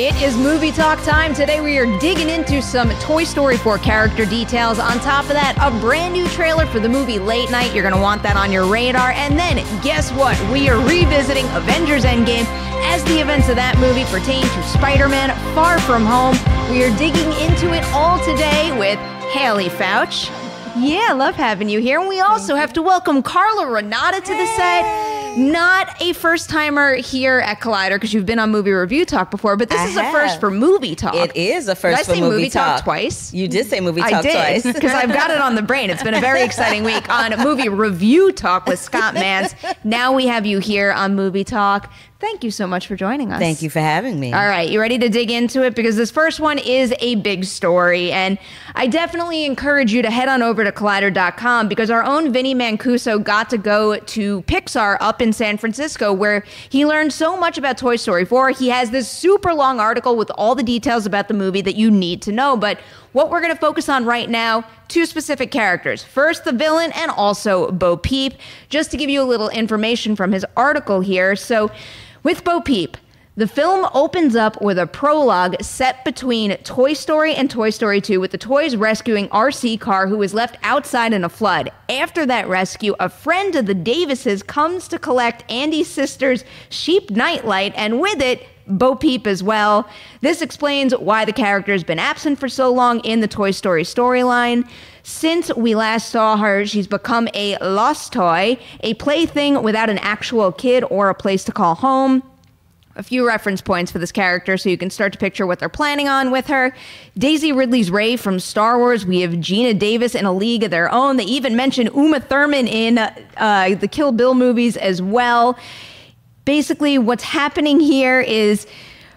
It is movie talk time. Today we are digging into some Toy Story 4 character details. On top of that, a brand new trailer for the movie Late Night. You're going to want that on your radar. And then, guess what? We are revisiting Avengers Endgame as the events of that movie pertain to Spider-Man Far From Home. We are digging into it all today with Haleigh Foutch. Yeah, I love having you here. And we also have to welcome Carla Renata to the set. Not a first-timer here at Collider, because you've been on Movie Review Talk before, but this is a first for Movie Talk. It is a first for Movie Talk. Did I say Movie Talk twice? You did say Movie Talk twice. I did, because I've got it on the brain. It's been a very exciting week on Movie Review Talk with Scott Mans. Now we have you here on Movie Talk. Thank you so much for joining us. Thank you for having me. All right, you ready to dig into it? Because this first one is a big story, and I definitely encourage you to head on over to Collider.com, because our own Vinny Mancuso got to go to Pixar up in San Francisco, where he learned so much about Toy Story 4. He has this super long article with all the details about the movie that you need to know, but what we're going to focus on right now, two specific characters. First, the villain, and also Bo Peep. Just to give you a little information from his article here. So, with Bo Peep, the film opens up with a prologue set between Toy Story and Toy Story 2, with the toys rescuing RC Car, who was left outside in a flood. After that rescue, a friend of the Davises comes to collect Andy's sister's sheep nightlight, and with it, Bo Peep as well. This explains why the character has been absent for so long in the Toy Story storyline. Since we last saw her, she's become a lost toy, a plaything without an actual kid or a place to call home. A few reference points for this character so you can start to picture what they're planning on with her. Daisy Ridley's Rey from Star Wars. We have Gina Davis in A League of Their Own. They even mention Uma Thurman in the Kill Bill movies as well. Basically, what's happening here is,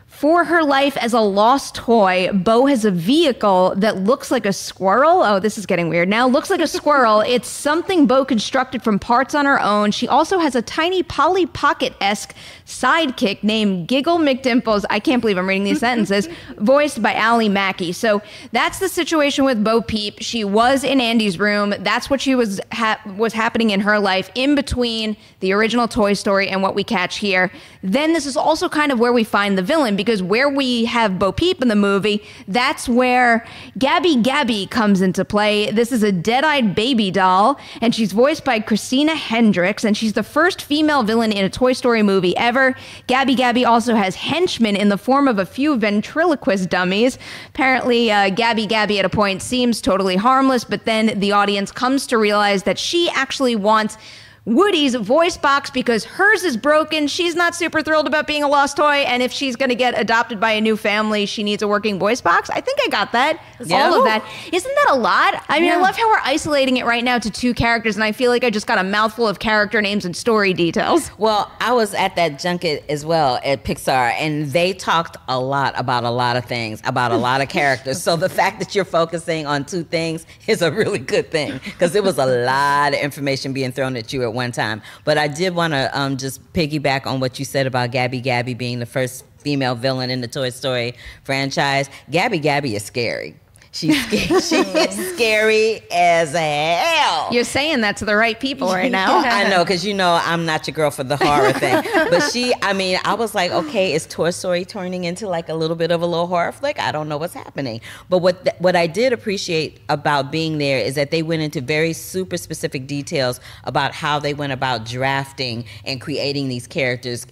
for her life as a lost toy, Bo has a vehicle that looks like a squirrel. Oh, this is getting weird now. Looks like a squirrel. It's something Bo constructed from parts on her own. She also has a tiny Polly Pocket-esque sidekick named Giggle McDimples. I can't believe I'm reading these sentences. Voiced by Ally Mackey. So that's the situation with Bo Peep. She was in Andy's room. That's what she was happening in her life in between the original Toy Story and what we catch here. Then this is also kind of where we find the villain, because where we have Bo Peep in the movie, that's where Gabby Gabby comes into play. This is a dead-eyed baby doll, and she's voiced by Christina Hendricks, and she's the first female villain in a Toy Story movie ever. Gabby Gabby also has henchmen in the form of a few ventriloquist dummies. Apparently, Gabby Gabby at a point seems totally harmless, but then the audience comes to realize that she actually wants Woody's voice box because hers is broken. She's not super thrilled about being a lost toy, and if she's going to get adopted by a new family, she needs a working voice box. I think I got that. Yeah. All of that. Isn't that a lot? I mean, I love how we're isolating it right now to two characters, and I feel like I just got a mouthful of character names and story details. Well, I was at that junket as well at Pixar, and they talked a lot about a lot of things, about a lot of characters. So the fact that you're focusing on two things is a really good thing, because there was a lot of information being thrown at you at one time. But I did want to just piggyback on what you said about Gabby Gabby being the first female villain in the Toy Story franchise. Gabby Gabby is scary. She's scary. She is scary as hell. You're saying that to the right people right now. I know, because you know I'm not your girl for the horror thing. But I was like, okay, is Toy Story turning into like a little bit of a little horror flick? I don't know what's happening. But what I did appreciate about being there is that they went into very super specific details about how they went about drafting and creating these characters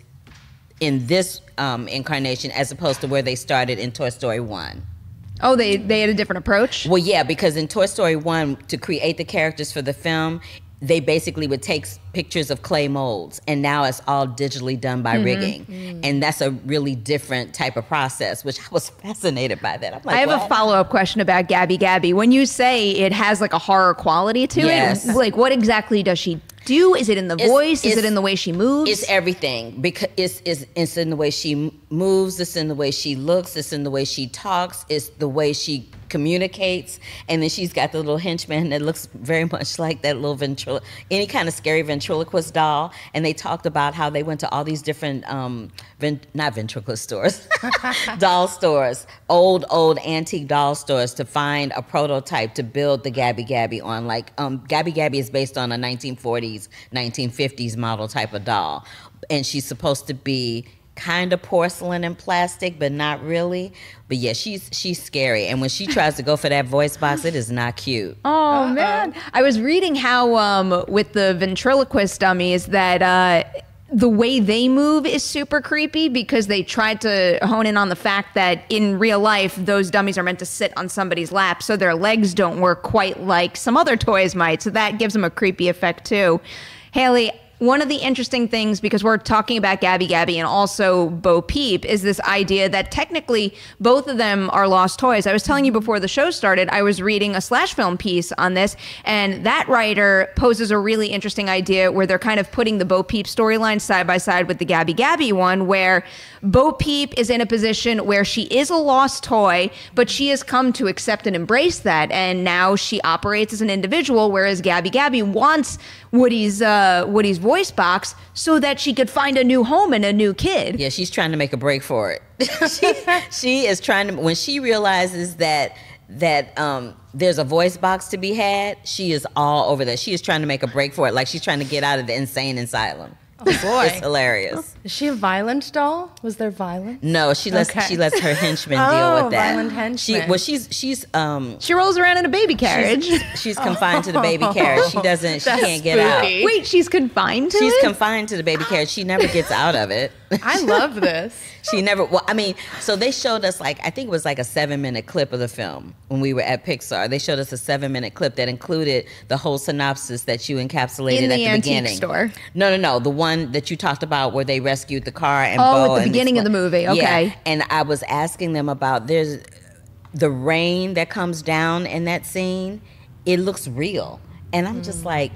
in this incarnation, as opposed to where they started in Toy Story 1. Oh, they had a different approach? Well, yeah, because in Toy Story 1, to create the characters for the film, they basically would take pictures of clay molds, and now it's all digitally done by rigging. And that's a really different type of process, which I was fascinated by that. I'm like, I have a follow-up question about Gabby Gabby. When you say it has like a horror quality to it, like what exactly does she do? Is it in the voice? Is it in the way she moves? It's everything. Because it's in the way she moves. It's in the way she looks. It's in the way she talks. It's the way she communicates. And then she's got the little henchman that looks very much like that little any kind of scary ventriloquist doll. And they talked about how they went to all these different, not ventriloquist stores, doll stores, old antique doll stores to find a prototype to build the Gabby Gabby on. Like, Gabby Gabby is based on a 1940s, 1950s model type of doll. And she's supposed to be kind of porcelain and plastic, but not really. But yeah, she's scary. And when she tries to go for that voice box, it is not cute. Oh, man. I was reading how with the ventriloquist dummies that the way they move is super creepy because they tried to hone in on the fact that in real life, those dummies are meant to sit on somebody's lap, so their legs don't work quite like some other toys might. So that gives them a creepy effect too. Haleigh, one of the interesting things, because we're talking about Gabby Gabby and also Bo Peep, is this idea that technically both of them are lost toys. I was telling you before the show started, I was reading a Slash Film piece on this, and that writer poses a really interesting idea where they're kind of putting the Bo Peep storyline side by side with the Gabby Gabby one, where Bo Peep is in a position where she is a lost toy, but she has come to accept and embrace that, and now she operates as an individual, whereas Gabby Gabby wants Woody's voice box so that she could find a new home and a new kid. Yeah, she's trying to make a break for it. she is trying to, when she realizes that there's a voice box to be had, she is all over that. She is trying to make a break for it, like she's trying to get out of the insane asylum. Oh boy. It's hilarious. Is she a violent doll? Was there violence? No, she lets her henchmen deal with that. Violent henchmen. She rolls around in a baby carriage. She's confined to the baby carriage. She can't get out. Wait, she's confined to it? She's confined to the baby carriage. She never gets out of it. I love this. She never, so they showed us I think it was like a 7-minute clip of the film when we were at Pixar. They showed us a 7-minute clip that included the whole synopsis that you encapsulated at the beginning. Store. No. The one that you talked about where they rescued the car and Bo at the beginning of the movie. Okay. Yeah. And I was asking them about there's the rain that comes down in that scene. It looks real. And I'm just like,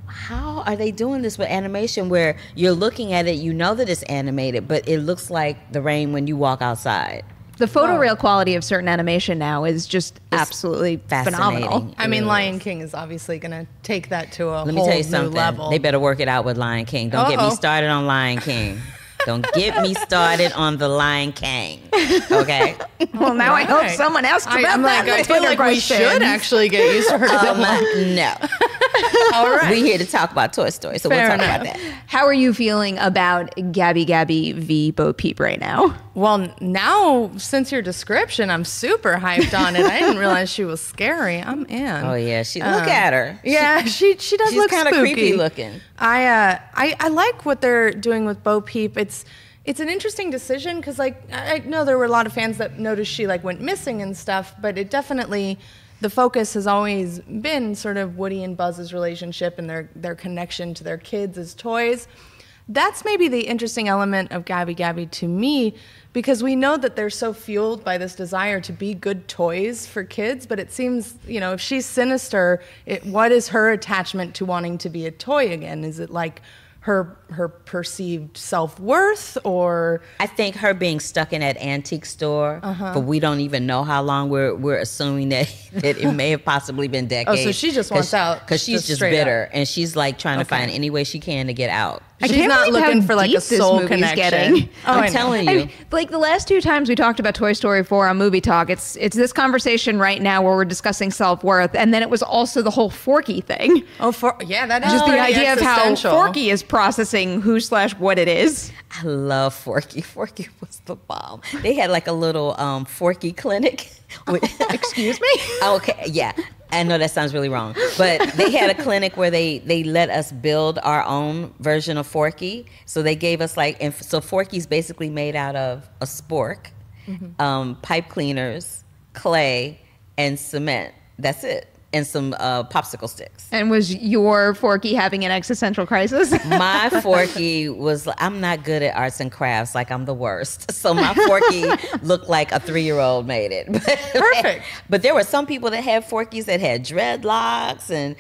how are they doing this with animation where you're looking at it, you know that it's animated, but it looks like the rain when you walk outside? The photoreal quality of certain animation now is just absolutely phenomenal. I mean, Lion King is obviously going to take that to a Let me whole tell you new something. level. They better work it out with Lion King. Don't get me started on Lion King. Don't get me started on the Lion King. Okay? Well, now I hope someone asks about that. I feel like we should actually get used to her. No. All right. We're here to talk about Toy Story, so we'll talk about that. How are you feeling about Gabby Gabby v. Bo Peep right now? Well, now, since your description, I'm super hyped on it. I didn't realize she was scary. I'm in. Oh, yeah. Look at her. Yeah, she does look kind of spooky. creepy looking. I like what they're doing with Bo Peep. It's an interesting decision because, I know there were a lot of fans that noticed she, went missing and stuff, but it definitely, the focus has always been sort of Woody and Buzz's relationship and their connection to their kids as toys. That's maybe the interesting element of Gabby Gabby to me, because we know that they're so fueled by this desire to be good toys for kids, but it seems, if she's sinister, what is her attachment to wanting to be a toy again? Is it her perceived self-worth, or I think her being stuck in that antique store, but we don't even know how long. We're assuming that it may have possibly been decades. Oh, so she just wants out because she's just bitter, and she's trying to find any way she can to get out. She's not looking for a soul connection. I'm telling you. The last 2 times we talked about Toy Story 4 on Movie Talk, it's this conversation right now where we're discussing self-worth, and then it was also the whole Forky thing. That is just the idea of how Forky is processing who/what it is. I love Forky. Forky was the bomb. They had a little Forky clinic. Excuse me? Okay, yeah. I know that sounds really wrong, but they had a clinic where they let us build our own version of Forky. So they gave us so Forky's basically made out of a spork, pipe cleaners, clay, and cement. That's it. And some popsicle sticks. And was your Forky having an existential crisis? My Forky was, I'm not good at arts and crafts. I'm the worst. So my Forky looked like a 3-year-old made it. Perfect. But there were some people that had Forkies that had dreadlocks and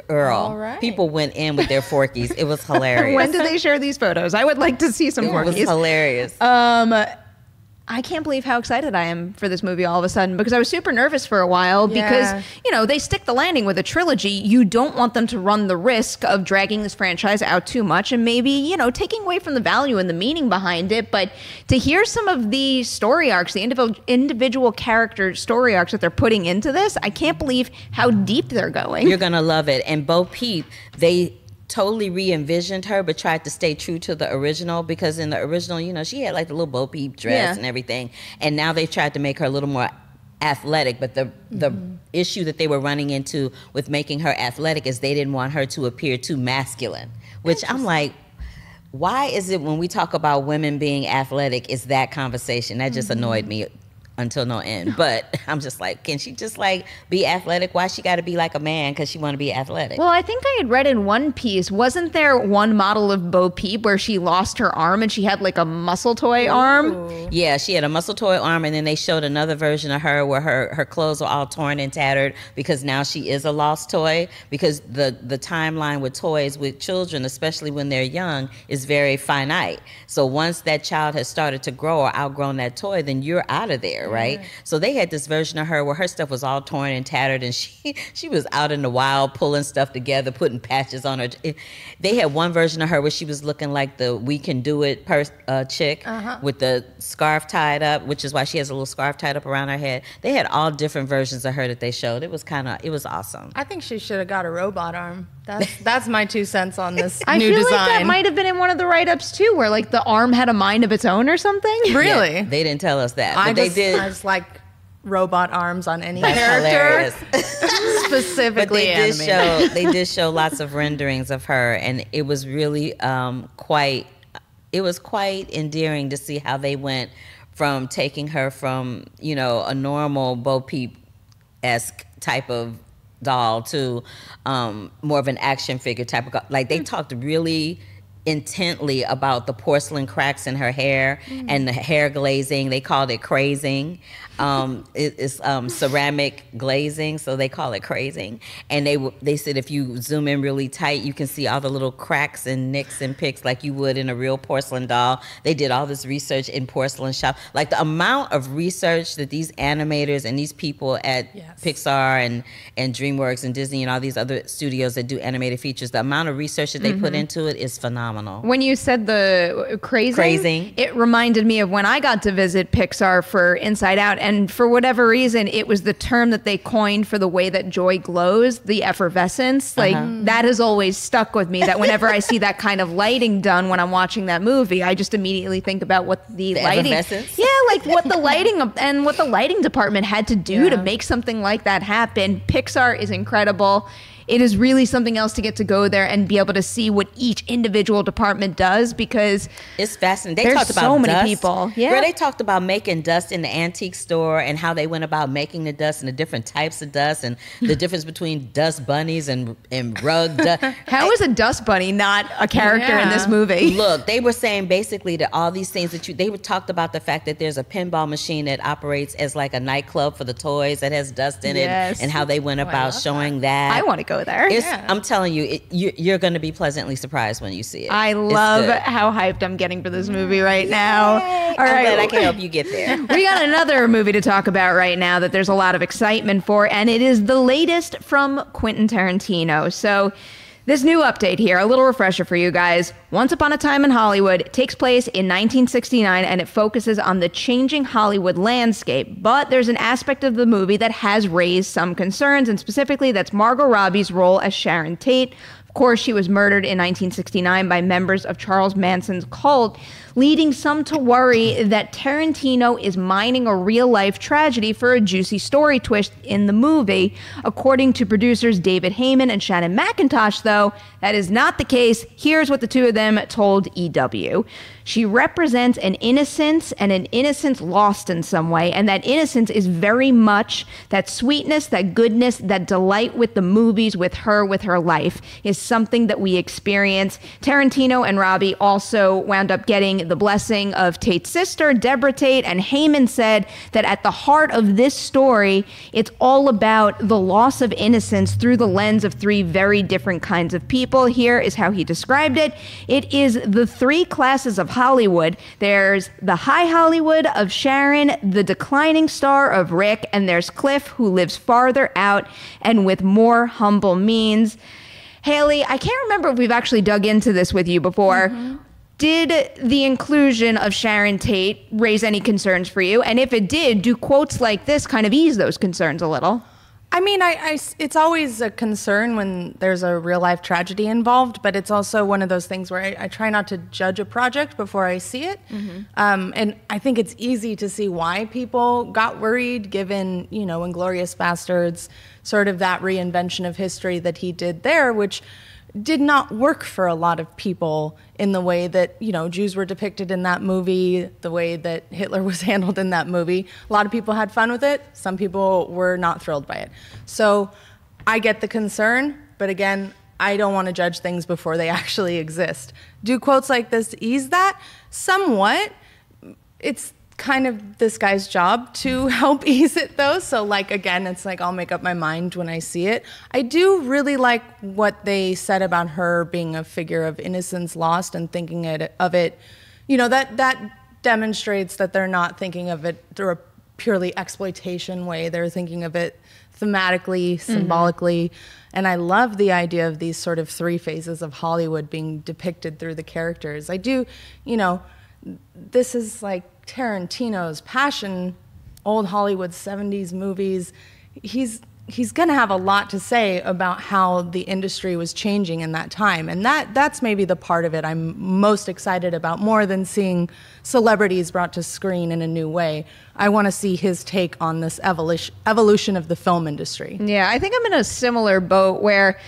girl. All right. People went in with their Forkies. It was hilarious. When did they share these photos? I would like to see some Forkies. It was hilarious. I can't believe how excited I am for this movie all of a sudden, because I was super nervous for a while because, they stick the landing with a trilogy. You don't want them to run the risk of dragging this franchise out too much and maybe, taking away from the value and the meaning behind it. But to hear some of the story arcs, the individual character story arcs that they're putting into this, I can't believe how deep they're going. You're going to love it. And Bo Peep, they totally re-envisioned her, but tried to stay true to the original, because in the original, you know, she had like the little Bo Peep dress and everything, and now they've tried to make her a little more athletic. But the issue that they were running into with making her athletic is they didn't want her to appear too masculine, which I'm like, why is it when we talk about women being athletic, is that conversation? That just annoyed me until no end. But I'm just like, can she just like be athletic? Why she got to be like a man because she want to be athletic? Well, I think I had read in one piece, wasn't there one model of Bo Peep where she lost her arm and she had like a muscle toy arm? Yeah, she had a muscle toy arm, and then they showed another version of her where her clothes were all torn and tattered because now she is a lost toy, because the timeline with toys with children, especially when they're young, is very finite. So once that child has started to grow or outgrown that toy, then you're out of there. Right? So they had this version of her where her stuff was all torn and tattered, and she was out in the wild pulling stuff together, putting patches on her. They had one version of her where she was looking like the We Can Do It chick with the scarf tied up, which is why she has a little scarf tied up around her head. They had all different versions of her that they showed. It was awesome. I think she should have got a robot arm. That's my 2 cents on this I new feel design. like that might have been in one of the write-ups too, where like the arm had a mind of its own or something. Really? Yeah, they didn't tell us that, but I did. just like robot arms on any That's character. hilarious. Specifically But they did show lots of renderings of her, and it was really quite endearing to see how they went from taking her from, you know, a normal Bo Peep-esque type of doll to more of an action figure type of, like they talked really intently about the porcelain cracks in her hair and the hair glazing. They called it crazing. It's ceramic glazing, so they call it crazing. And they said if you zoom in really tight, you can see all the little cracks and nicks and picks like you would in a real porcelain doll. They did all this research in porcelain shop. Like the amount of research that these animators and these people at Pixar and DreamWorks and Disney and all these other studios that do animated features, the amount of research that they put into it is phenomenal. When you said the crazing, it reminded me of when I got to visit Pixar for Inside Out, and for whatever reason, it was the term that they coined for the way that joy glows, the effervescence. Like that has always stuck with me, that whenever I see that kind of lighting done when I'm watching that movie, I just immediately think about what the lighting, like what the lighting and what the lighting department had to do to make something like that happen. Pixar is incredible. It is really something else to get to go there and be able to see what each individual department does, because it's fascinating. They talked about so many people. Yeah, girl, they talked about making dust in the antique store and how they went about making the dust and the different types of dust and the difference between dust bunnies and rug dust. How is a dust bunny not a character in this movie? Look, they were saying basically that all these things that they talked about the fact that there's a pinball machine that operates as like a nightclub for the toys that has dust in it, and how they went about showing that. I want to go there. I'm telling you, you're going to be pleasantly surprised when you see it. I love how hyped I'm getting for this movie right now. All right, I'm glad I can help you get there. We got another movie to talk about right now that there's a lot of excitement for, and it is the latest from Quentin Tarantino. So this new update here, a little refresher for you guys. Once Upon a Time in Hollywood takes place in 1969, and it focuses on the changing Hollywood landscape. But there's an aspect of the movie that has raised some concerns, and specifically that's Margot Robbie's role as Sharon Tate. Of course, she was murdered in 1969 by members of Charles Manson's cult, leading some to worry that Tarantino is mining a real-life tragedy for a juicy story twist in the movie. According to producers David Heyman and Shannon McIntosh, though, that is not the case. Here's what the two of them told EW. She represents an innocence and an innocence lost in some way, and that innocence is very much that sweetness, that goodness, that delight with the movies, with her life, is something that we experience. Tarantino and Robbie also wound up getting the blessing of Tate's sister, Deborah Tate, and Heyman said that at the heart of this story, it's all about the loss of innocence through the lens of three very different kinds of people. Here is how he described it. It is the three classes of Hollywood. There's the high Hollywood of Sharon, the declining star of Rick, and there's Cliff, who lives farther out and with more humble means. Haleigh, I can't remember if we've actually dug into this with you before. Did the inclusion of Sharon Tate raise any concerns for you? And if it did, do quotes like this kind of ease those concerns a little? I mean, it's always a concern when there's a real life tragedy involved, but it's also one of those things where I try not to judge a project before I see it. And I think it's easy to see why people got worried, given, Inglourious Basterds, sort of that reinvention of history that he did there, which did not work for a lot of people in the way that, Jews were depicted in that movie, the way that Hitler was handled in that movie. A lot of people had fun with it. Some people were not thrilled by it. So I get the concern, but again, I don't want to judge things before they actually exist. Do quotes like this ease that? Somewhat. It's kind of this guy's job to help ease it, though. So, again, it's I'll make up my mind when I see it. I do really like what they said about her being a figure of innocence lost and thinking of it, that demonstrates that they're not thinking of it through a purely exploitation way. They're thinking of it thematically, symbolically. And I love the idea of these sort of three phases of Hollywood being depicted through the characters. I do, this is Tarantino's passion, old Hollywood 70s movies. He's going to have a lot to say about how the industry was changing in that time. And that's maybe the part of it I'm most excited about, more than seeing celebrities brought to screen in a new way. I want to see his take on this evolution of the film industry. Yeah, I think I'm in a similar boat where,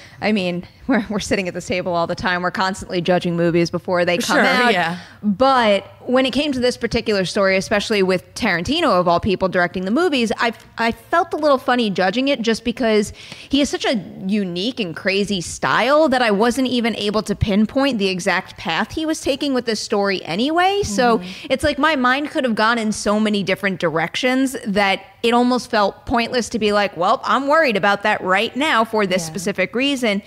we're sitting at this table all the time. We're constantly judging movies before they come out. Yeah. But when it came to this particular story, especially with Tarantino, of all people, directing the movies, I felt a little funny judging it just because he has such a unique and crazy style that I wasn't even able to pinpoint the exact path he was taking with this story anyway. So it's my mind could have gone in so many different directions that it almost felt pointless to be well, I'm worried about that right now for this specific reason.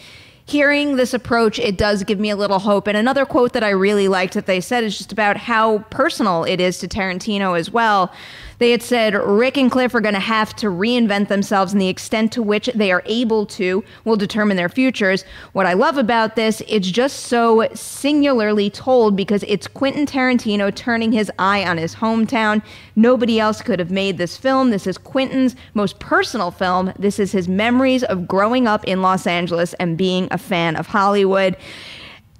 Hearing this approach, it does give me a little hope. And another quote that I really liked that they said is just about how personal it is to Tarantino as well. They had said, Rick and Cliff are going to have to reinvent themselves, and the extent to which they are able to will determine their futures. What I love about this, it's just so singularly told because it's Quentin Tarantino turning his eye on his hometown. Nobody else could have made this film. This is Quentin's most personal film. This is his memories of growing up in Los Angeles and being a fan of Hollywood.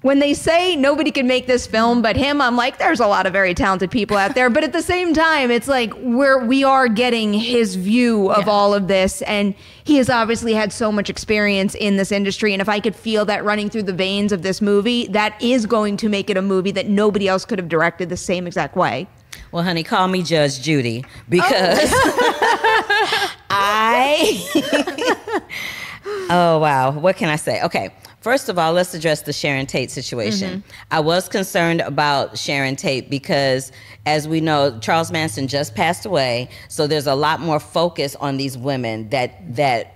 When they say nobody can make this film but him, I'm there's a lot of very talented people out there. But at the same time, it's we are getting his view of all of this. And he has obviously had so much experience in this industry. And if I could feel that running through the veins of this movie, that is going to make it a movie that nobody else could have directed the same exact way. Well, honey, call me Judge Judy because oh, wow. What can I say? Okay. First of all, let's address the Sharon Tate situation. I was concerned about Sharon Tate because, as we know, Charles Manson just passed away. So there's a lot more focus on these women that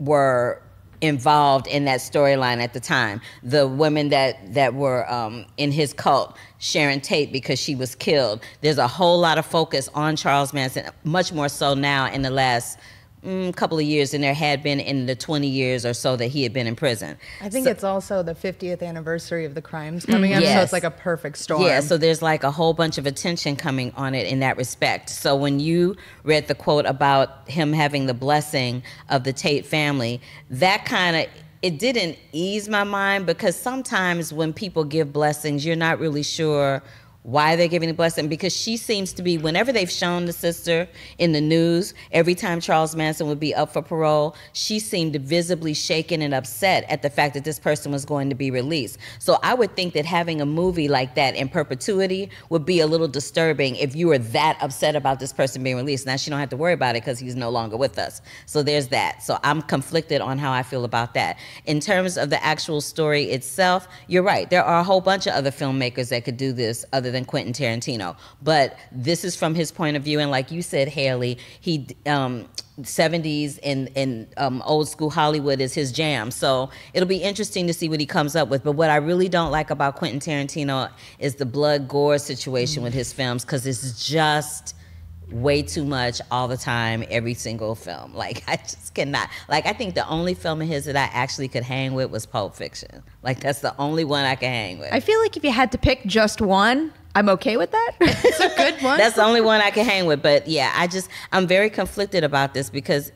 were involved in that storyline at the time. The women that were in his cult, Sharon Tate, because she was killed. There's a whole lot of focus on Charles Manson, much more so now in the last couple of years than there had been in the 20 years or so that he had been in prison. I think it's also the 50th anniversary of the crimes coming up, so it's a perfect storm. Yeah, so there's a whole bunch of attention coming on it in that respect. So when you read the quote about him having the blessing of the Tate family, that kind of, it didn't ease my mind, because sometimes when people give blessings, you're not really sure why they're giving the blessing, because she seems to be, whenever they've shown the sister in the news, every time Charles Manson would be up for parole, she seemed visibly shaken and upset at the fact that this person was going to be released. So I would think that having a movie like that in perpetuity would be a little disturbing if you were that upset about this person being released. Now she don't have to worry about it because he's no longer with us. So there's that. So I'm conflicted on how I feel about that. In terms of the actual story itself, you're right. There are a whole bunch of other filmmakers that could do this other than Quentin Tarantino, but this is from his point of view. And like you said, Haleigh, he 70s and old school Hollywood is his jam. So it'll be interesting to see what he comes up with. But what I really don't like about Quentin Tarantino is the blood gore situation with his films, because it's just way too much all the time, every single film. Like, I just cannot. Like, I think the only film of his that I actually could hang with was Pulp Fiction. Like, that's the only one I can hang with. I feel like if you had to pick just one, I'm okay with that. It's a good one. That's the only one I can hang with. But yeah, I'm very conflicted about this, because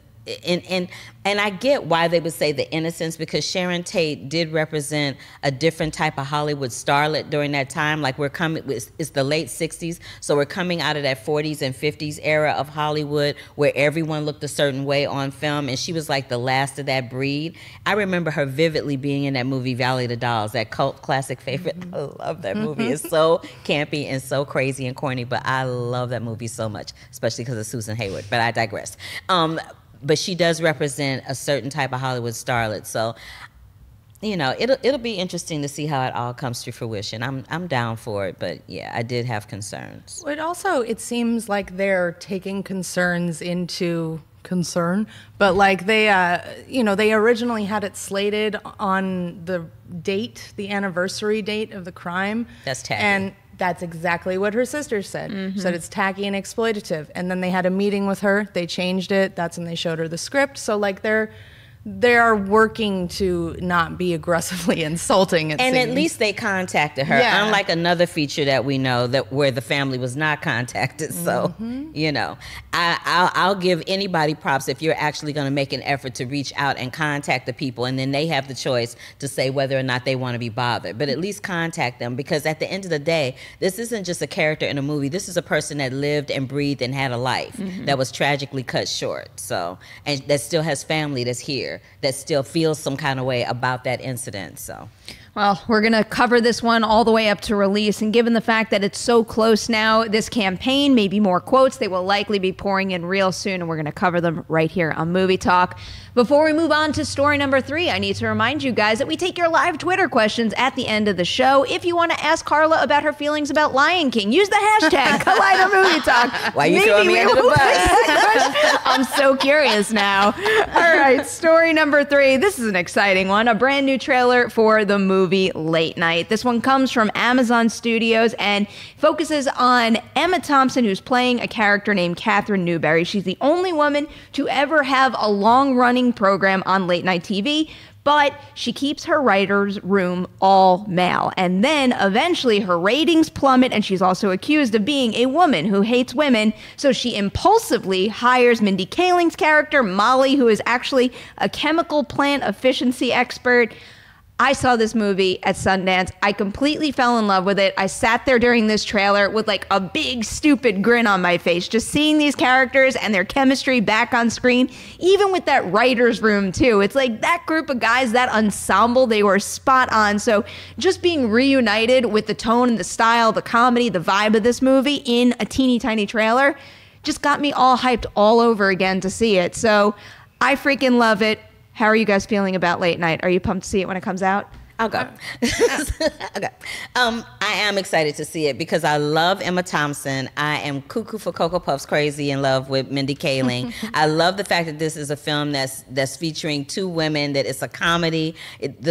And I get why they would say the innocence, because Sharon Tate did represent a different type of Hollywood starlet during that time. Like it's the late 60s, so we're coming out of that 40s and 50s era of Hollywood where everyone looked a certain way on film, and she was like the last of that breed. I remember her vividly being in that movie Valley of the Dolls, that cult classic favorite. I love that movie. It's so campy and so crazy and corny, but I love that movie so much, especially because of Susan Hayward, but I digress. But she does represent a certain type of Hollywood starlet. So, it'll be interesting to see how it all comes to fruition. I'm down for it, but yeah, I did have concerns. It seems like they're taking concerns into concern, but like they originally had it slated on the anniversary date of the crime. That's tacky. And that's exactly what her sister said. She said it's tacky and exploitative. And then they had a meeting with her. They changed it. That's when they showed her the script. So like they are working to not be aggressively insulting. It seems. At least they contacted her, unlike another feature that we know where the family was not contacted. So, I'll give anybody props if you're actually going to make an effort to reach out and contact the people, and then they have the choice to say whether or not they want to be bothered. But at least contact them, because at the end of the day, this isn't just a character in a movie. This is a person that lived and breathed and had a life that was tragically cut short. So, and that still has family that's here, that still feels some kind of way about that incident. So, well, we're going to cover this one all the way up to release. And given the fact that it's so close now, this campaign, maybe more quotes, they will likely be pouring in real soon. And we're going to cover them right here on Movie Talk. Before we move on to story number 3, I need to remind you guys that we take your live Twitter questions at the end of the show. If you want to ask Carla about her feelings about Lion King, use the hashtag Collider Movie Talk. Why are you throwing me under the bus? I'm so curious now. All right, story number 3. This is an exciting one. A brand new trailer for the movie Late Night. This one comes from Amazon Studios and focuses on Emma Thompson, who's playing a character named Catherine Newberry. She's the only woman to ever have a long-running program on late night TV, but she keeps her writer's room all male. And then eventually her ratings plummet, and she's also accused of being a woman who hates women. So she impulsively hires Mindy Kaling's character, Molly, who is actually a chemical plant efficiency expert. I saw this movie at Sundance. I completely fell in love with it. I sat there during this trailer with like a big stupid grin on my face, just seeing these characters and their chemistry back on screen, even with that writer's room too. It's like that group of guys, that ensemble, they were spot on. So just being reunited with the tone and the style, the comedy, the vibe of this movie in a teeny tiny trailer just got me all hyped all over again to see it. So I freaking love it. How are you guys feeling about Late Night? Are you pumped to see it when it comes out? I'll go. Okay. I am excited to see it because I love Emma Thompson. I am cuckoo for Cocoa Puffs crazy in love with Mindy Kaling. I love the fact that this is a film that's featuring 2 women, that it's a comedy.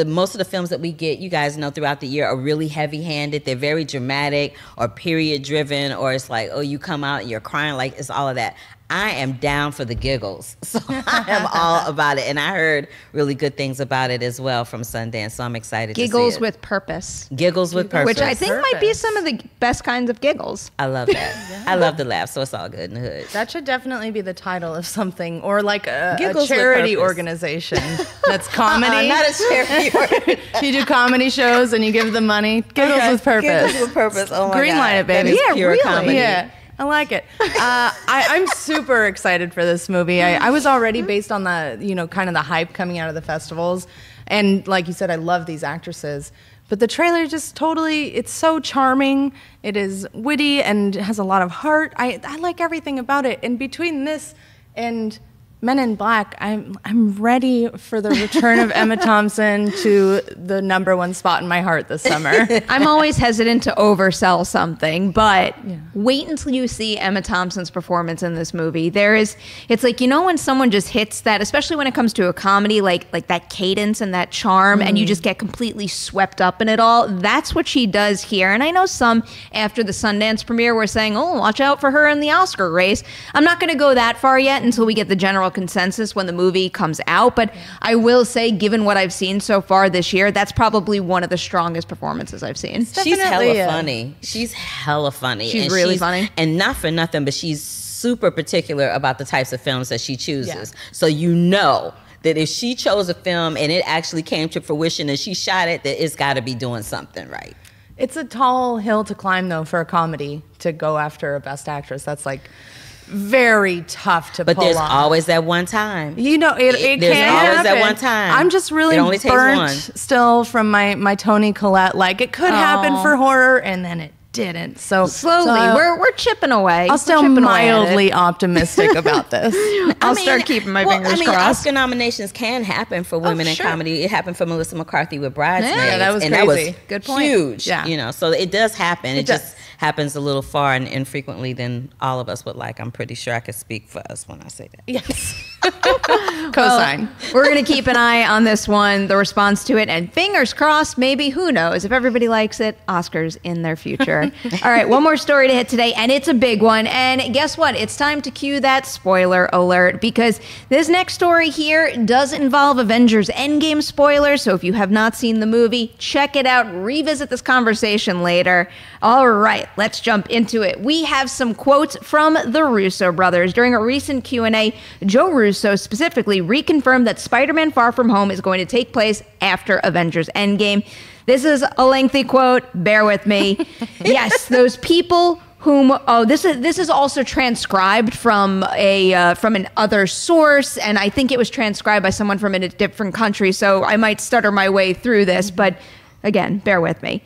Most of the films that we get, you guys know, throughout the year are really heavy-handed. They're very dramatic or period-driven, or it's like, oh, you come out and you're crying. Like, it's all of that. I am down for the giggles. So I am all about it. And I heard really good things about it as well from Sundance. So I'm excited to see it. Giggles with purpose. Giggles with purpose. Which I think might be some of the best kinds of giggles. I love that. Yeah. I love the laugh, so it's all good in the hood. That should definitely be the title of something, or like a charity organization that's comedy. Not a charity organization. You do comedy shows and you give them money. Giggles with purpose. Giggles with purpose. Oh my God. Greenlight it, baby. That is pure comedy. Yeah. I like it. I'm super excited for this movie. I was already, based on the, kind of the hype coming out of the festivals. And like you said, I love these actresses. But the trailer just totally, it's so charming. It is witty and has a lot of heart. I like everything about it. And between this and Men in Black, I'm ready for the return of Emma Thompson to the #1 spot in my heart this summer. I'm always hesitant to oversell something, but wait until you see Emma Thompson's performance in this movie. It's like, when someone just hits that, especially when it comes to a comedy, like that cadence and that charm, and you just get completely swept up in it all. That's what she does here. And I know some after the Sundance premiere were saying, oh, watch out for her in the Oscar race. I'm not going to go that far yet until we get the general consensus when the movie comes out, but I will say, given what I've seen so far this year, that's probably one of the strongest performances I've seen. She's hella funny. She's hella funny. She's really funny. And not for nothing, but she's super particular about the types of films that she chooses. So you know that if she chose a film and it actually came to fruition and she shot it, that it's got to be doing something right. It's a tall hill to climb, though, for a comedy to go after a Best Actress. That's like very tough to pull off. But there's always that one time. You know, it can There's always happen. that one time. I'm just really burnt still from my Toni Collette. Like, it could happen for horror, and then it didn't. So slowly, we're chipping away. I'll still mildly optimistic about this. I'll start keeping my fingers crossed. Oscar nominations can happen for women in comedy. It happened for Melissa McCarthy with Bridesmaids. Yeah, that was and crazy. That was good point. Huge. Yeah. You know, so it does happen. It just happens a little far and infrequently than all of us would like. I'm pretty sure I could speak for us when I say that. Yes. Cosign. We're going to keep an eye on this one, the response to it, and fingers crossed, maybe, who knows, if everybody likes it, Oscars in their future. All right, one more story to hit today, and it's a big one. And guess what? It's time to cue that spoiler alert, because this next story here does involve Avengers Endgame spoilers. So if you have not seen the movie, check it out, revisit this conversation later. All right, let's jump into it. We have some quotes from the Russo brothers. During a recent Q&A, Joe Russo specifically reconfirmed that Spider-Man Far From Home is going to take place after Avengers Endgame. This is a lengthy quote. Bear with me. Yes, those people whom this is also transcribed from an other source, and I think it was transcribed by someone from a different country, so I might stutter my way through this, but again, bear with me.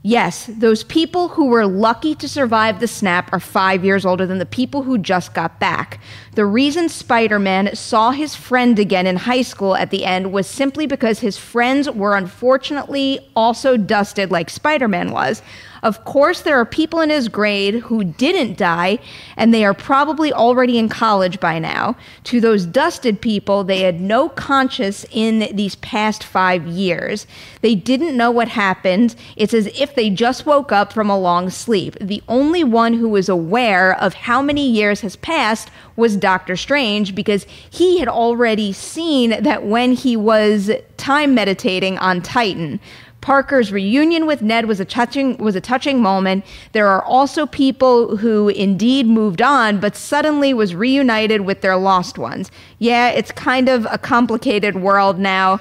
Yes, those people who were lucky to survive the snap are 5 years older than the people who just got back. The reason Spider-Man saw his friend again in high school at the end was simply because his friends were unfortunately also dusted like Spider-Man was. Of course, there are people in his grade who didn't die, and they are probably already in college by now. To those dusted people, they had no conscience in these past 5 years. They didn't know what happened. It's as if they just woke up from a long sleep. The only one who was aware of how many years has passed was Doctor Strange, because he had already seen that when he was time meditating on Titan. Parker's reunion with Ned was a touching moment. There are also people who indeed moved on, but suddenly was reunited with their lost ones. Yeah, it's kind of a complicated world now.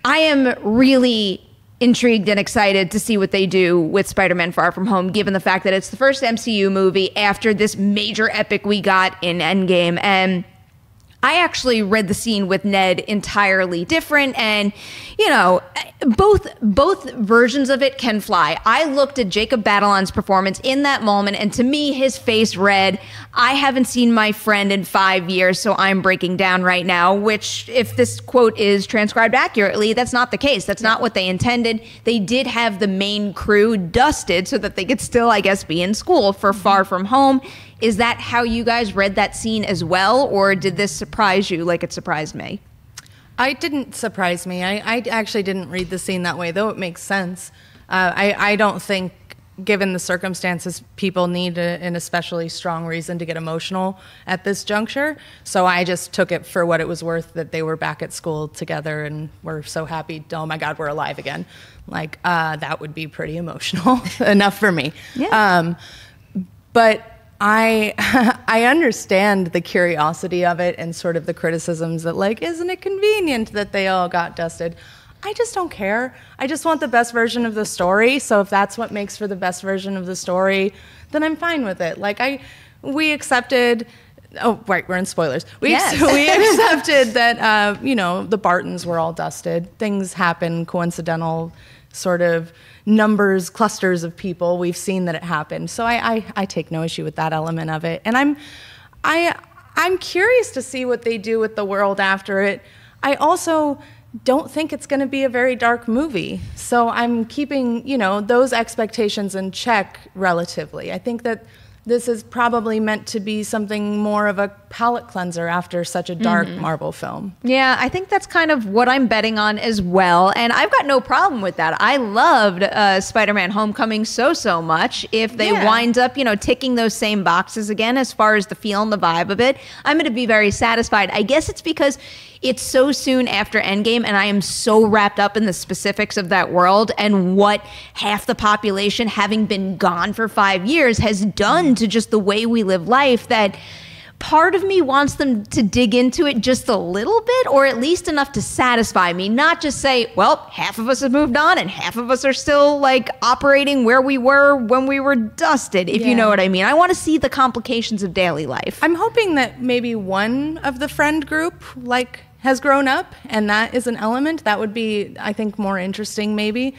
I am really intrigued and excited to see what they do with Spider-Man Far From Home, given the fact that it's the first MCU movie after this major epic we got in Endgame. And I actually read the scene with Ned entirely different, and both versions of it can fly. I looked at Jacob Batalon's performance in that moment, and to me, his face read, I haven't seen my friend in 5 years, so I'm breaking down right now, which, if this quote is transcribed accurately, that's not the case. That's not what they intended. They did have the main crew dusted so that they could still, I guess, be in school for Far From Home. Is that how you guys read that scene as well, or did this surprise you like it surprised me? It didn't surprise me. I actually didn't read the scene that way, though it makes sense. I don't think, given the circumstances, people need an especially strong reason to get emotional at this juncture. So I just took it for what it was worth, that they were back at school together and were so happy. Oh my God, we're alive again. Like, that would be pretty emotional enough for me. Yeah. But I understand the curiosity of it and sort of the criticisms that, like, isn't it convenient that they all got dusted? I just don't care. I just want the best version of the story. So if that's what makes for the best version of the story, then I'm fine with it. Like, we accepted. Oh, right, we're in spoilers. We accepted that, the Bartons were all dusted. Things happen, coincidental sort of numbers, clusters of people. We've seen that it happened. So I take no issue with that element of it. And I'm curious to see what they do with the world after it. I also don't think it's going to be a very dark movie. So I'm keeping, those expectations in check relatively. I think that this is probably meant to be something more of a palate cleanser after such a dark Marvel film. Yeah, I think that's kind of what I'm betting on as well. And I've got no problem with that. I loved Spider-Man Homecoming so much. If they wind up, ticking those same boxes again as far as the feel and the vibe of it, I'm going to be very satisfied. I guess it's because it's so soon after Endgame, and I am so wrapped up in the specifics of that world and what half the population, having been gone for 5 years, has done to just the way we live life, that part of me wants them to dig into it just a little bit, or at least enough to satisfy me, not just say, well, half of us have moved on and half of us are still like operating where we were when we were dusted, if you know what I mean. I want to see the complications of daily life. I'm hoping that maybe one of the friend group like has grown up, and that is an element that would be, I think, more interesting maybe.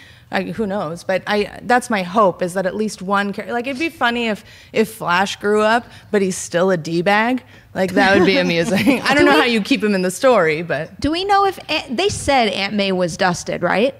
Who knows? But that's my hope, is that at least one character. Like, it'd be funny if Flash grew up, but he's still a D-bag. Like, that would be amusing. I don't know how you keep him in the story, but... Do we know if... They said Aunt May was dusted, right?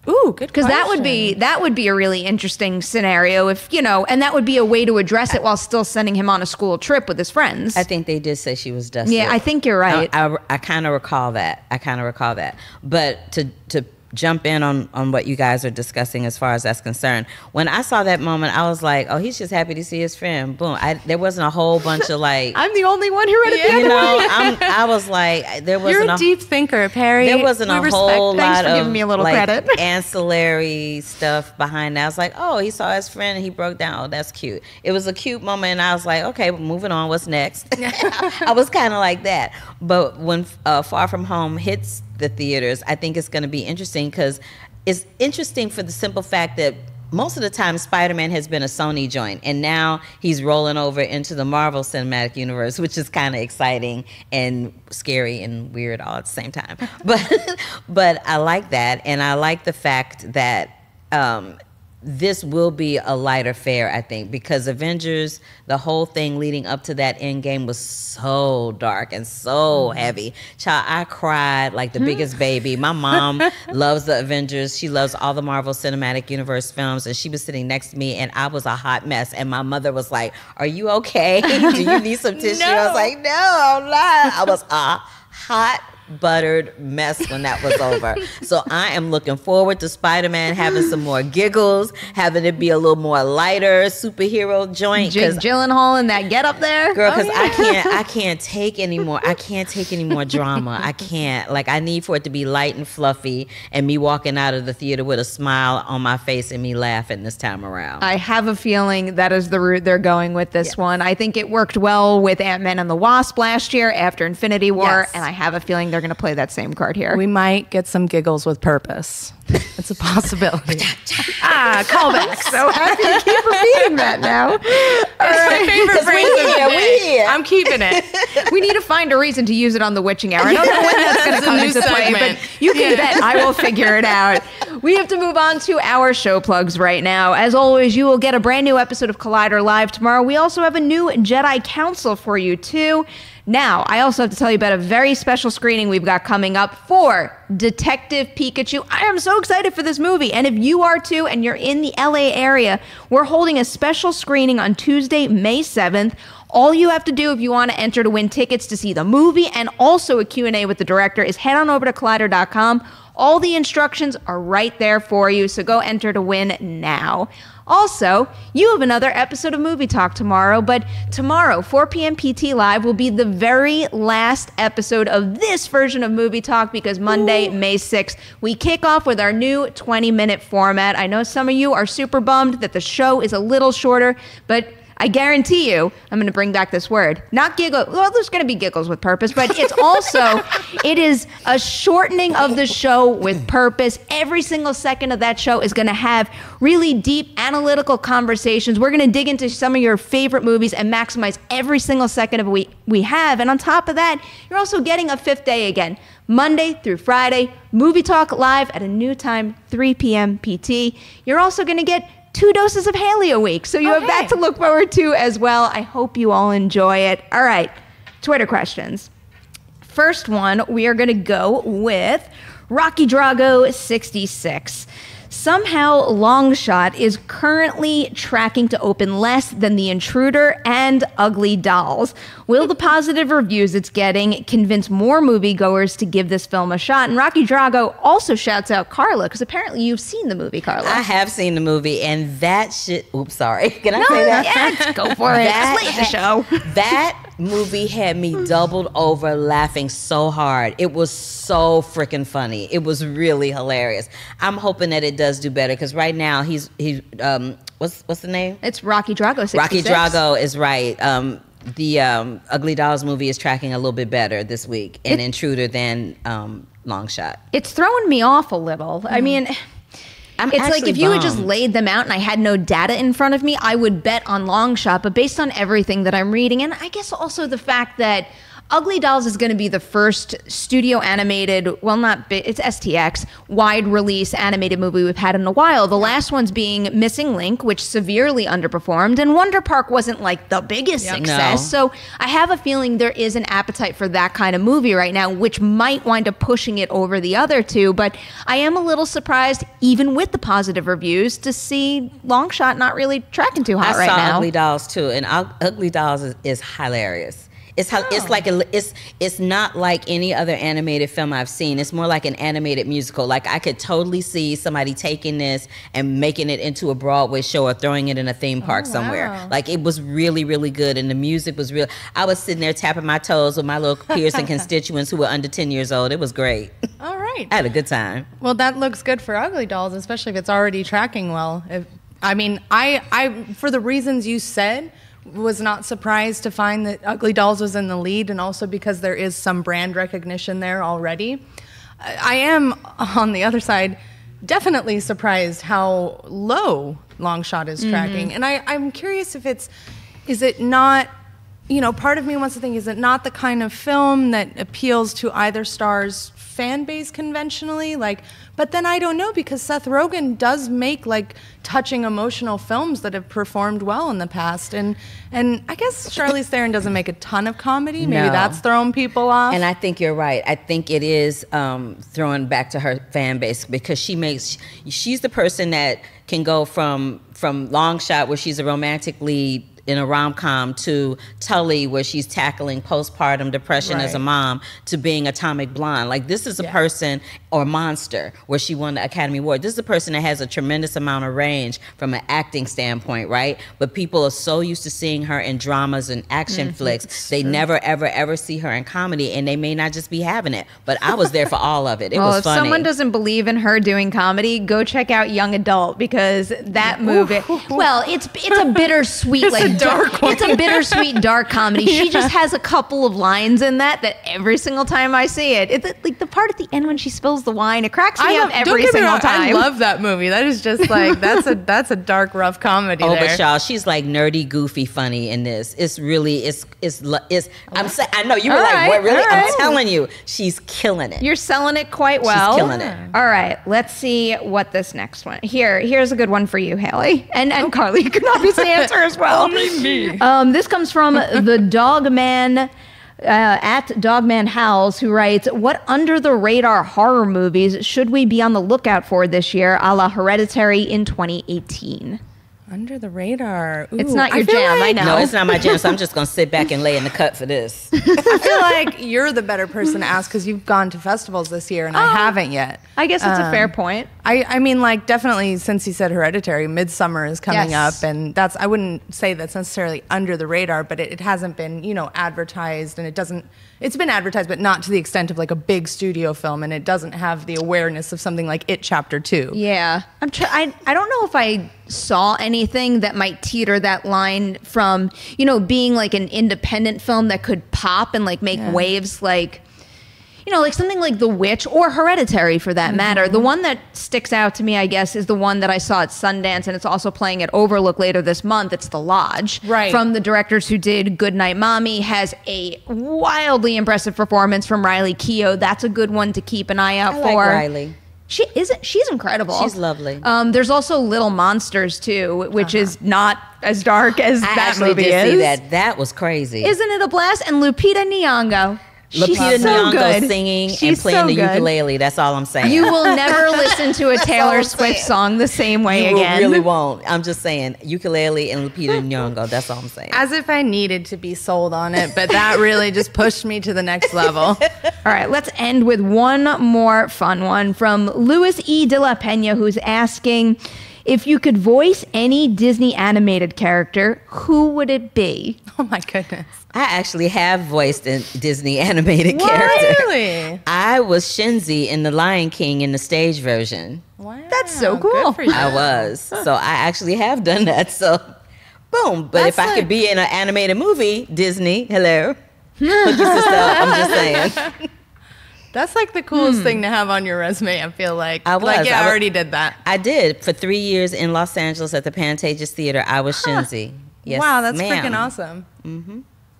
Ooh, good question. Because that would be a really interesting scenario if, you know, and that would be a way to address it while still sending him on a school trip with his friends. I think they did say she was dusted. Yeah, I think you're right. I kind of recall that. But to jump in on what you guys are discussing as far as that's concerned, when I saw that moment, I was like, oh, he's just happy to see his friend. Boom. There wasn't a whole bunch of like... I'm the only one who read it the other way. I was like, there wasn't You're a deep thinker, Perri. There wasn't a whole lot of giving me a little like, credit. ancillary stuff behind that. I was like, oh, he saw his friend and he broke down. Oh, that's cute. It was a cute moment, and I was like, okay, moving on. What's next? I was kind of like that. But when Far From Home hits the theaters, I think it's going to be interesting, because it's interesting for the simple fact that most of the time Spider-Man has been a Sony joint, and now he's rolling over into the Marvel Cinematic Universe, which is kind of exciting and scary and weird all at the same time. But I like that, and I like the fact that this will be a lighter fare, I think, because Avengers, the whole thing leading up to that Endgame was so dark and so heavy. Child, I cried like the biggest baby. My mom loves the Avengers. She loves all the Marvel Cinematic Universe films, and she was sitting next to me, and I was a hot mess. And my mother was like, are you okay? Do you need some tissue? No. I was like, no, I'm not. I was a hot buttered mess when that was over. So I am looking forward to Spider-Man having some more giggles, having it be a little more lighter superhero joint. Jake Gyllenhaal in that get up there, girl, because I can't take any more. I can't take any more drama. I can't. Like, I need for it to be light and fluffy, and me walking out of the theater with a smile on my face and me laughing this time around. I have a feeling that is the route they're going with this one. I think it worked well with Ant-Man and the Wasp last year after Infinity War, and I have a feeling they're going to play that same card here. We might get some giggles with purpose. It's a possibility. Callback. So happy to keep repeating that now. It's my favorite phrase of the day. Here. I'm keeping it. We need to find a reason to use it on the Witching Hour. I don't know when that's going to come into play, but you can bet I will figure it out. We have to move on to our show plugs right now. As always, you will get a brand new episode of Collider Live tomorrow. We also have a new Jedi Council for you, too. Now, I also have to tell you about a very special screening we've got coming up for Detective Pikachu. I am so excited for this movie, and if you are too and you're in the LA area, we're holding a special screening on Tuesday, May 7th. All you have to do if you want to enter to win tickets to see the movie and also a Q&A with the director is head on over to Collider.com. All the instructions are right there for you, so go enter to win now. Also, you have another episode of Movie Talk tomorrow, but tomorrow, 4 p.m. PT Live will be the very last episode of this version of Movie Talk, because Monday, May 6th, we kick off with our new 20-minute format. I know some of you are super bummed that the show is a little shorter, but I guarantee you, I'm going to bring back this word, not giggle. Well, there's going to be giggles with purpose, but it's also, it is a shortening of the show with purpose. Every single second of that show is going to have really deep analytical conversations. We're going to dig into some of your favorite movies and maximize every single second of it we have. And on top of that, you're also getting a fifth day again. Monday through Friday, Movie Talk Live at a new time, 3 p.m. PT. You're also going to get 2 doses of Haleigh a week. So you have that to look forward to as well. I hope you all enjoy it. All right, Twitter questions. First one, we are going to go with Rocky Drago 66. Somehow, Longshot is currently tracking to open less than The Intruder and Ugly Dolls. Will the positive reviews it's getting convince more moviegoers to give this film a shot? And Rocky Drago also shouts out Carla, because apparently you've seen the movie, Carla. I have seen the movie, and that shit... Oops, sorry. Can I say that? Yeah, go for it. Slay the show. That movie had me doubled over laughing so hard. It was so freaking funny. It was really hilarious. I'm hoping that it does do better because right now he's what's the name? It's Rocky Drago. 66. Rocky Drago is right. The Ugly Dolls movie is tracking a little bit better this week and Intruder than Long Shot. It's throwing me off a little. I mean, it's like if you had just laid them out and I had no data in front of me, I would bet on Long Shot. But based on everything that I'm reading, and I guess also the fact that Ugly Dolls is going to be the first studio animated, it's STX, wide release animated movie we've had in a while. The last one's being Missing Link, which severely underperformed, and Wonder Park wasn't like the biggest success. No. So I have a feeling there is an appetite for that kind of movie right now, which might wind up pushing it over the other two. But I am a little surprised, even with the positive reviews, to see Long Shot not really tracking too hot right now. I saw Ugly Dolls too, and Ugly Dolls is hilarious. It's not like any other animated film I've seen. It's more like an animated musical. Like I could totally see somebody taking this and making it into a Broadway show or throwing it in a theme park somewhere. Like it was really, really good, and the music was real. I was sitting there tapping my toes with my little peers and constituents who were under 10 years old. It was great. All right. I had a good time. Well, that looks good for Ugly Dolls, especially if it's already tracking well. I for the reasons you said, was not surprised to find that Ugly Dolls was in the lead, and also because there is some brand recognition there already. I am, on the other side, definitely surprised how low Long Shot is tracking. And I'm curious if is it not, part of me wants to think, is it not the kind of film that appeals to either star's fan base conventionally? But then I don't know, because Seth Rogen does make touching emotional films that have performed well in the past, and I guess Charlize Theron doesn't make a ton of comedy. Maybe that's throwing people off. And I think you're right. I think it is throwing back to her fan base, because she's the person that can go from Long Shot, where she's a romantic lead in a rom-com, to Tully, where she's tackling postpartum depression as a mom, to being Atomic Blonde. This is a person, or Monster, where she won the Academy Award. This is a person that has a tremendous amount of range from an acting standpoint, right? But people are so used to seeing her in dramas and action flicks, they never, ever, ever see her in comedy, and they may not just be having it. But I was there for all of it. It was funny. If someone doesn't believe in her doing comedy, go check out Young Adult, because that movie, it's a bittersweet, it's a bittersweet dark comedy. She just has a couple of lines in that every single time I see it, the part at the end when she spills the wine, it cracks me up every single time. I love that movie. That is just that's a dark, rough comedy. But y'all, she's nerdy, goofy, funny in this. It's really, I know you were what, really? Right. I'm telling you, she's killing it. You're selling it quite well. She's killing it. All right, let's see what this next one. Here's a good one for you, Haleigh, and Carla. You can obviously answer as well. Only me. This comes from the Dogman at Dogman Howls, who writes, "What under-the-radar horror movies should we be on the lookout for this year, a la Hereditary in 2018? Under the radar. Ooh, it's not your jam, I know. No, it's not my jam, so I'm just going to sit back and lay in the cut for this. I feel like you're the better person to ask, because you've gone to festivals this year and I haven't yet. I guess it's a fair point. I mean, definitely, since you said Hereditary, Midsummer is coming up, and I wouldn't say that's necessarily under the radar, but it hasn't been, advertised, and it's been advertised, but not to the extent of a big studio film, and it doesn't have the awareness of something like It Chapter 2. Yeah. I don't know if I saw anything that might teeter that line from, being an independent film that could pop and make waves, something like The Witch or Hereditary, for that matter. The one that sticks out to me, I guess, is the one that I saw at Sundance, and it's also playing at Overlook later this month. It's The Lodge. Right. From the directors who did Goodnight Mommy. Has a wildly impressive performance from Riley Keough. That's a good one to keep an eye out for. Riley. She's incredible. She's lovely. There's also Little Monsters too, which is not as dark as that movie is. I actually did see that. That was crazy. Isn't it a blast? And Lupita Nyong'o. Lupita Nyong'o singing and playing the ukulele. That's all I'm saying. You will never listen to a Taylor Swift song the same way again. You really won't. I'm just saying, ukulele and Lupita Nyong'o. That's all I'm saying. As if I needed to be sold on it, but that really just pushed me to the next level. All right, let's end with one more fun one from Luis E. de la Pena, who's asking, If you could voice any Disney animated character, who would it be? Oh my goodness. I actually have voiced a Disney animated character. Really? I was Shenzi in The Lion King in the stage version. Wow. That's so cool. Good for you. I was. So I actually have done that. So, boom. But if I could be in an animated movie, Disney, hello. Hook your sister up. I'm just saying. That's like the coolest thing to have on your resume, I feel like. I was. Like, yeah, I already did that. I did. For 3 years in Los Angeles at the Pantages Theater, I was Shenzi. Yes, wow, that's ma'am. freaking awesome.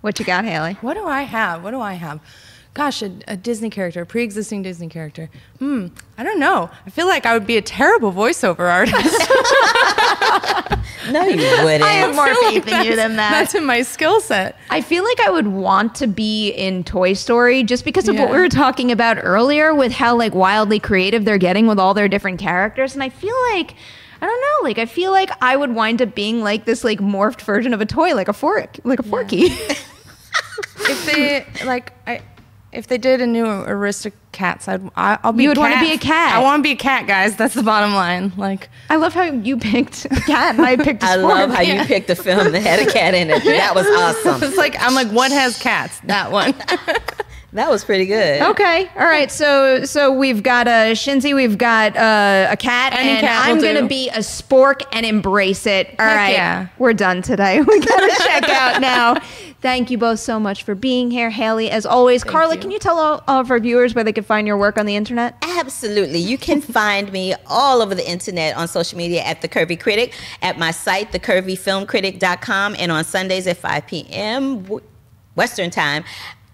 What you got, Haleigh? What do I have? Gosh, a Disney character, a pre-existing Disney character. I don't know. I feel like I would be a terrible voiceover artist. No, you wouldn't. I have more faith in you than that. That's in my skill set. I feel like I would want to be in Toy Story just because of what Yeah. we were talking about earlier with how like wildly creative they're getting with all their different characters. And I feel like, I don't know, like I feel like I would wind up being like this like morphed version of a toy, like a fork, like a forky. If they if they did a new Aristocats, I'll be. You would a wanna cat. be a cat. I want to be a cat, guys. That's the bottom line. Like, I love how you picked a cat and I picked a I spork. love how you picked a film that had a cat in it. That was awesome. it's like I'm like, what has cats? That one. That was pretty good. Okay, all right. So we've got a Shenzi, we've got a cat, Any and cat I'm will gonna do. be a spork and embrace it. All Heck right, yeah. we're done today. We gotta check out now. Thank you both so much for being here, Haleigh. As always, Carla, you. can you tell all of our viewers where they can find your work on the internet? Absolutely. You can find me all over the internet on social media at The Curvy Critic, at my site, thecurvyfilmcritic.com, and on Sundays at 5 p.m. Western Time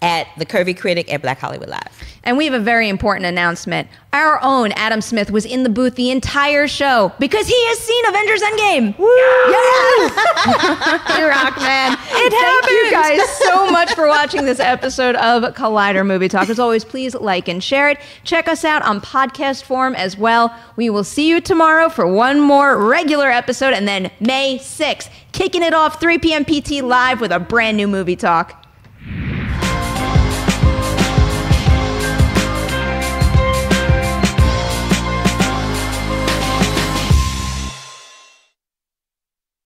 at The Curvy Critic at Black Hollywood Live. And we have a very important announcement. Our own Adam Smith was in the booth the entire show because he has seen Avengers Endgame. Woo! Yeah! You rock, man. Thank you guys so much for watching this episode of Collider Movie Talk. As always, please like and share it. Check us out on podcast form as well. We will see you tomorrow for one more regular episode, and then May 6th, kicking it off 3 p.m. PT live with a brand new movie talk.